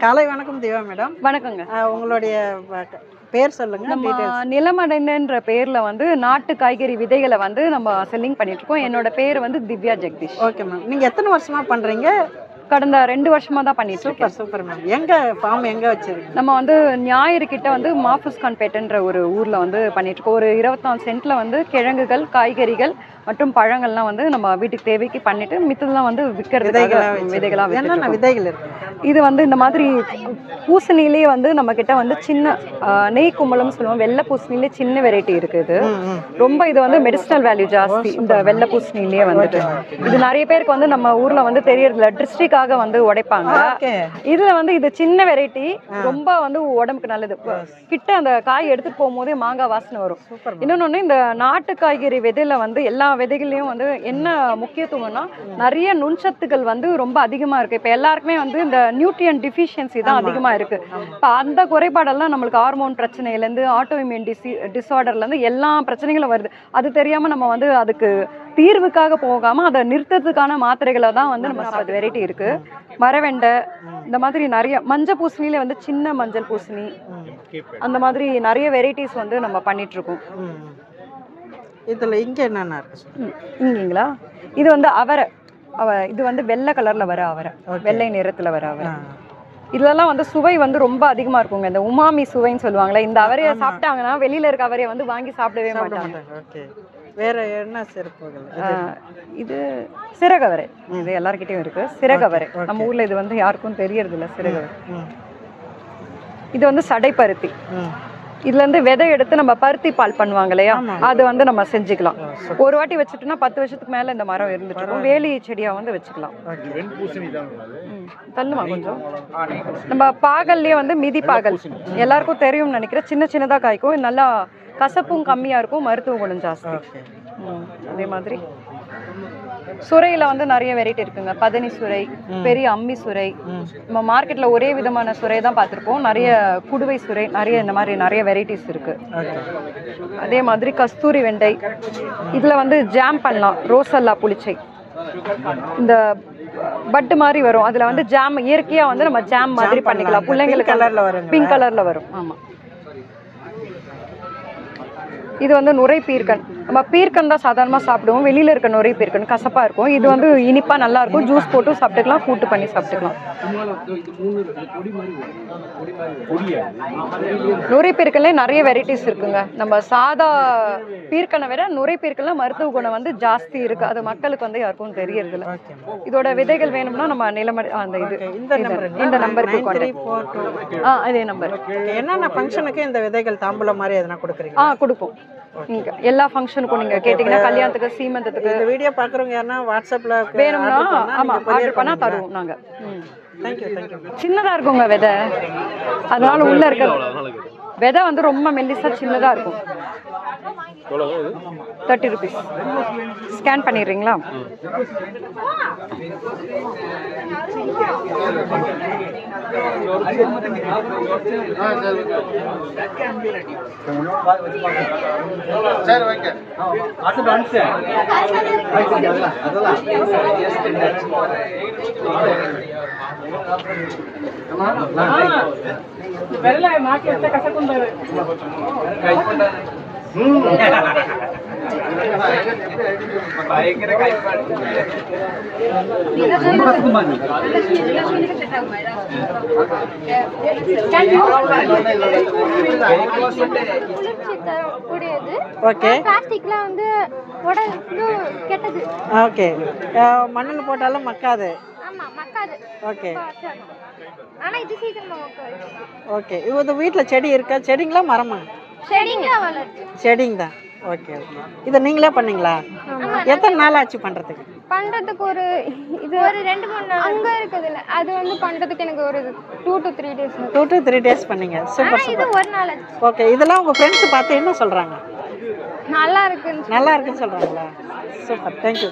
காலை வணக்கம் தேவா மேடம். வணக்கங்க. உங்களுடைய பேர் சொல்லுங்க. நம்ம நிலமடைந்தன்ற பேர்ல வந்து நாட்டு காய்கறி விதைகளை வந்து நம்ம செல்லிங் பண்ணிட்டு இருக்கோம். என்னோட பேர் வந்து திவ்யா ஜெகதீஷ். Okay ma'am. நீங்க எத்தனை வருஷமா பண்றீங்க? கடந்த 2 வருஷமா தான் பண்ணிட்டு இருக்கேன். Super ma'am. எங்க ஃபார்ம் எங்க வச்சிருக்கீங்க? நம்ம வந்து ஞாயிறு கிட்ட வந்து மாஃபுஸ்கான்பேட்ன்ற ஒரு ஊர்ல வந்து பண்ணிட்டு இருக்கோம். ஒரு 24 சென்ட்ல வந்து கிழங்குகள், காய்கறிகள் மற்றும் பழங்கள்லாம் வந்து நம்ம வீட்டுக்கு தேவைக்கு பண்ணிட்டு மித்ததெல்லாம் வந்து விற்கிறதுக்காக விதைகளா என்னென்ன விதைகள் இருக்கு? இது வந்து இந்த மாதிரி பூசணிலேயே வந்து நம்ம கிட்ட வந்து சின்ன நெய் கும்பலம் சொல்லுவோம். வெள்ளை பூசணிலே சின்ன வெரைட்டி இருக்குது. ரொம்ப இது வந்து மெடிசினல் வேல்யூ ஜாஸ்தி இந்த வெள்ளை பூசணிலேயே வந்துட்டு. இது நிறைய பேருக்கு வந்து நம்ம ஊர்ல வந்து தெரியறதுல டிஸ்ட்ரிக்டாக வந்து உடைப்பாங்க. இதுல வந்து இது சின்ன வெரைட்டி, ரொம்ப வந்து உடம்புக்கு நல்லது. கிட்ட அந்த காய் எடுத்துட்டு போகும்போதே மாங்காய் வாசனை வரும். இன்னொன்னு, இந்த நாட்டு காய்கறி விதையில வந்து எல்லா விதைகளையும் வந்து என்ன முக்கியத்துவம்னா நிறைய நுண்சத்துக்கள் வந்து ரொம்ப அதிகமா இருக்கு. இப்ப எல்லாருக்குமே வந்து இந்த நியூட்ரியன் டிஃபிஷியன்சி தான் அதிகமா இருக்கு. இப்ப அந்த குறைபாடெல்லாம் நம்மளுக்கு ஹார்மோன் பிரச்சனையில இருந்து ஆட்டோ இம்யூன் டிஸார்டர்ல இருந்து எல்லா பிரச்சனைகளும் வருது. அது தெரியாம நம்ம வந்து அதுக்கு தீர்வுக்காக போகாம அதை நிறுத்தத்துக்கான மாத்திரைகளை தான் வந்து நம்ம 40 வெரைட்டி இருக்கு. மரவெண்டை, இந்த மாதிரி நிறைய மஞ்சள் பூசணியில வந்து சின்ன மஞ்சள் பூசணி, அந்த மாதிரி நிறைய வெரைட்டிஸ் வந்து நம்ம பண்ணிட்டு இருக்கோம். இதுல இங்க என்னென்ன இருக்கு? இங்கீங்களா? இது வந்து அவரை. இது வந்து வெள்ளை கலர்ல வர அவரை, வெள்ளை நிறத்துல வர அவரை. இதெல்லாம் வந்து சுவை வந்து ரொம்ப அதிகமா இருக்குங்க. இந்த உமாமி சுவைன்னு சொல்லுவாங்களே, இந்த அவரையை சாப்பிட்டாங்கன்னா வெளியில இருக்க அவரையை வந்து வாங்கி சாப்பிடவே மாட்டாங்க. வேற என்ன சிறப்புகள்? இது சிறகவரை. இது எல்லார்கிட்டயும் இருக்கு சிறகவரை. நம்ம ஊர்ல இது வந்து யாருக்கும் தெரியறது இல்ல சிறகவரை. இது வந்து சடைப்பருத்தி. இதுல இருந்து விதை எடுத்து நம்ம பருத்தி பால் பண்ணுவாங்க இல்லையா, அது வந்து நம்ம செஞ்சுக்கலாம். ஒரு வாட்டி வச்சுட்டோம்னா 10 வருஷத்துக்கு மேல இந்த மரம் இருந்துட்டு இருக்கும். வேலி செடியா வந்து வச்சுக்கலாம். தள்ளுமா கொஞ்சம். நம்ம பாகல்லயே வந்து மிதி பாகல் எல்லாருக்கும் தெரியும்னு நினைக்கிறேன். சின்ன சின்னதா காய்க்கும், நல்லா கசப்பும் கம்மியா இருக்கும், மருத்துவ குணம் ஜாஸ்தி. அதே மாதிரி சுரையில வந்து நிறைய வெரைட்டி இருக்குங்க. பதனி சுரை, பெரிய அம்மி சுரை. நம்ம மார்க்கெட்ல ஒரே விதமான சுரை தான் பார்த்துருப்போம். நிறைய குடுவை சுரை, நிறைய இந்த மாதிரி நிறைய வெரைட்டிஸ் இருக்கு. அதே மாதிரி கஸ்தூரி வெண்டை. இதுல வந்து ஜாம் பண்ணலாம். ரோசல்லா புளிச்சை, இந்த பட்டு மாதிரி வரும். அதுல வந்து ஜாம் இயற்கையா வந்து நம்ம ஜாம் மாதிரி பண்ணிக்கலாம். பிள்ளைங்களுக்கு பிங்க் கலர்ல வரும். ஆமா. இது வந்து நுரை பீர்க்கன். நம்ம பீர்க்கன் தான் சாதாரணமாக சாப்பிடுவோம். வெளியில் இருக்க நுரை பீர்க்கன் கசப்பாக இருக்கும். இது வந்து இனிப்பாக நல்லா இருக்கும். ஜூஸ் போட்டு சாப்பிட்டுக்கலாம், கூட்டு பண்ணி சாப்பிட்டுக்கலாம். நுரை பீர்க்கன்லேயே நிறைய வெரைட்டிஸ் இருக்குங்க. நம்ம சாதா பீர்க்கனை விட நுரை பீர்க்கன்ல மருத்துவ குணம் வந்து ஜாஸ்தி இருக்கு. அது மக்களுக்கு வந்து யாருக்கும் தெரியறதில்ல. இதோட விதைகள் வேணும்னா நம்ம நிலமடை அந்த இது இந்த நம்பருக்கு அதே நம்பர். என்னென்ன ஃபங்க்ஷனுக்கு இந்த விதைகள் தாம்பூலம் மாதிரி எதனா கொடுக்குறீங்க? கொடுப்போம். எல்லா ஃபங்க்ஷனுக்கும் நீங்க கேட்டீங்கன்னா, கல்யாணத்துக்கு, சீமந்தத்துக்கு. இந்த வீடியோ பாக்குறவங்க யாரனா வாட்ஸ்அப்ல வேணும்னா ஆமா ஆர்டர் பண்ணா தருவோம் நாங்க. தேங்க்யூ. சின்னதா இருக்குங்க விதை, அதனால உள்ள இருக்க விதை வந்து ரொம்ப மெல்லிசா சின்னதா இருக்கும். 30 rupees. ஸ்கேன் பண்ணிடுறீங்களா? சரி வைங்க. மண்ணுல போட்டாலும் மக்காது. ஓகே. இது வீட்டுல செடி இருக்கா? செடிங்களா மரமா? செடிங்க தான். ஓகே. இதை நீங்களே பண்ணீங்களா? எத்தனை நாள் ஆச்சு பண்றதுக்கு? ஒரு இது ஒரு 2-3 நாள் அங்க இருக்குதுல, அது வந்து பண்றதுக்கு எனக்கு ஒரு 2 to 3 days. 2 to 3 days பண்ணீங்க. சூப்பர். இது ஒரு நாள் ஆச்சு. ஓகே. இதெல்லாம் உங்க ஃப்ரெண்ட்ஸ் பார்த்து என்ன சொல்றாங்க? நல்லா இருக்குன்னு சொல்றாங்களா? சூப்பர். தேங்க்யூ.